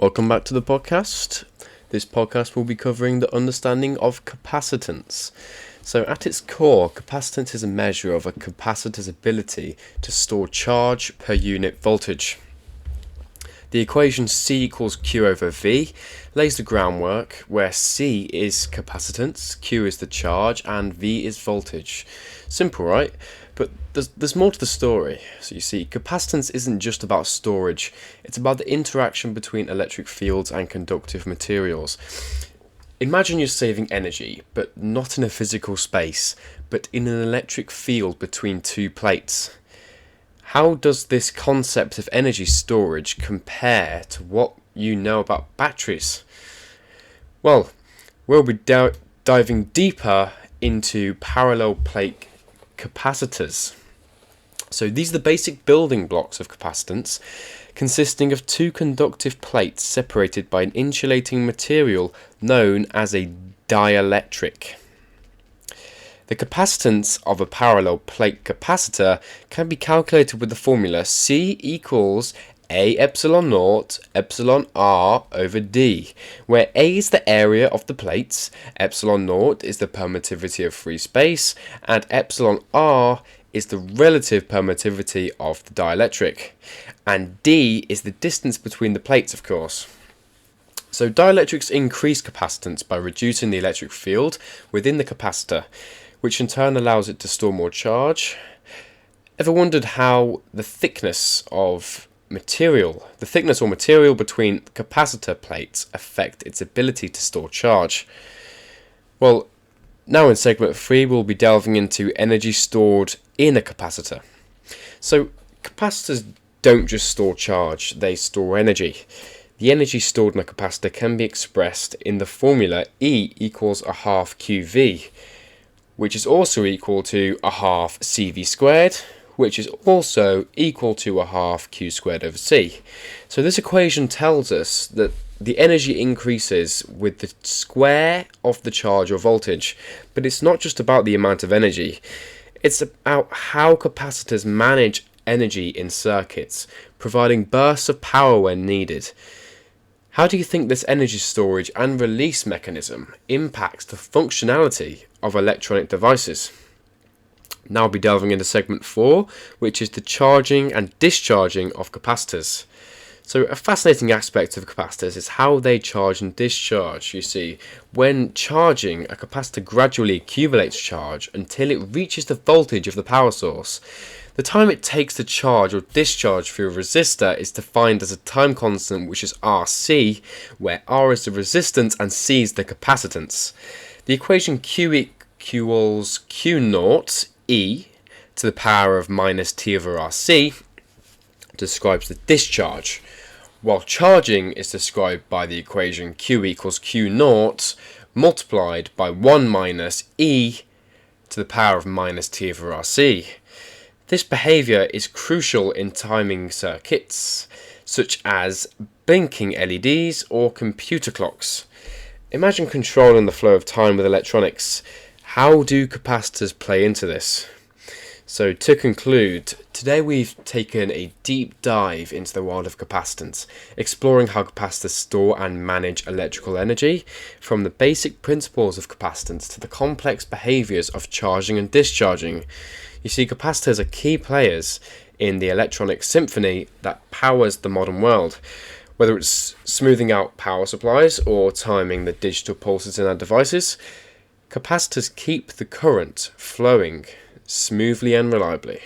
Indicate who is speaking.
Speaker 1: Welcome back to the podcast. This podcast will be covering the understanding of capacitance. So at its core, capacitance is a measure of a capacitor's ability to store charge per unit voltage. The equation C equals Q over V lays the groundwork, where C is capacitance, Q is the charge, and V is voltage. Simple, right? But there's more to the story. So you see, capacitance isn't just about storage, it's about the interaction between electric fields and conductive materials. Imagine you're saving energy, but not in a physical space, but in an electric field between two plates. How does this concept of energy storage compare to what you know about batteries? Well, we'll be diving deeper into parallel plate capacitors. So these are the basic building blocks of capacitance, consisting of two conductive plates separated by an insulating material known as a dielectric. The capacitance of a parallel plate capacitor can be calculated with the formula C equals A epsilon naught epsilon R over D, where A is the area of the plates, epsilon naught is the permittivity of free space, and epsilon R is the relative permittivity of the dielectric, and D is the distance between the plates, of course. So dielectrics increase capacitance by reducing the electric field within the capacitor, which in turn allows it to store more charge. Ever wondered how the thickness or material between capacitor plates affect its ability to store charge? Well, now in segment 3 we'll be delving into energy stored in a capacitor. So capacitors don't just store charge, they store energy. The energy stored in a capacitor can be expressed in the formula E equals a half QV, which is also equal to a half CV squared, which is also equal to a half Q squared over C. So this equation tells us that the energy increases with the square of the charge or voltage, but it's not just about the amount of energy. It's about how capacitors manage energy in circuits, providing bursts of power when needed. How do you think this energy storage and release mechanism impacts the functionality of electronic devices? Now I'll be delving into segment 4, which is the charging and discharging of capacitors. So a fascinating aspect of capacitors is how they charge and discharge. You see, when charging, a capacitor gradually accumulates charge until it reaches the voltage of the power source. The time it takes to charge or discharge through a resistor is defined as a time constant, which is RC, where R is the resistance and C is the capacitance. The equation Q equals Q naught E to the power of minus T over RC describes the discharge, while charging is described by the equation Q equals Q naught multiplied by 1 minus E to the power of minus T over RC. This behaviour is crucial in timing circuits, such as blinking LEDs or computer clocks. Imagine controlling the flow of time with electronics. How do capacitors play into this? So to conclude, today we've taken a deep dive into the world of capacitance, exploring how capacitors store and manage electrical energy, from the basic principles of capacitance to the complex behaviours of charging and discharging. You see, capacitors are key players in the electronic symphony that powers the modern world. Whether it's smoothing out power supplies or timing the digital pulses in our devices, capacitors keep the current flowing smoothly and reliably.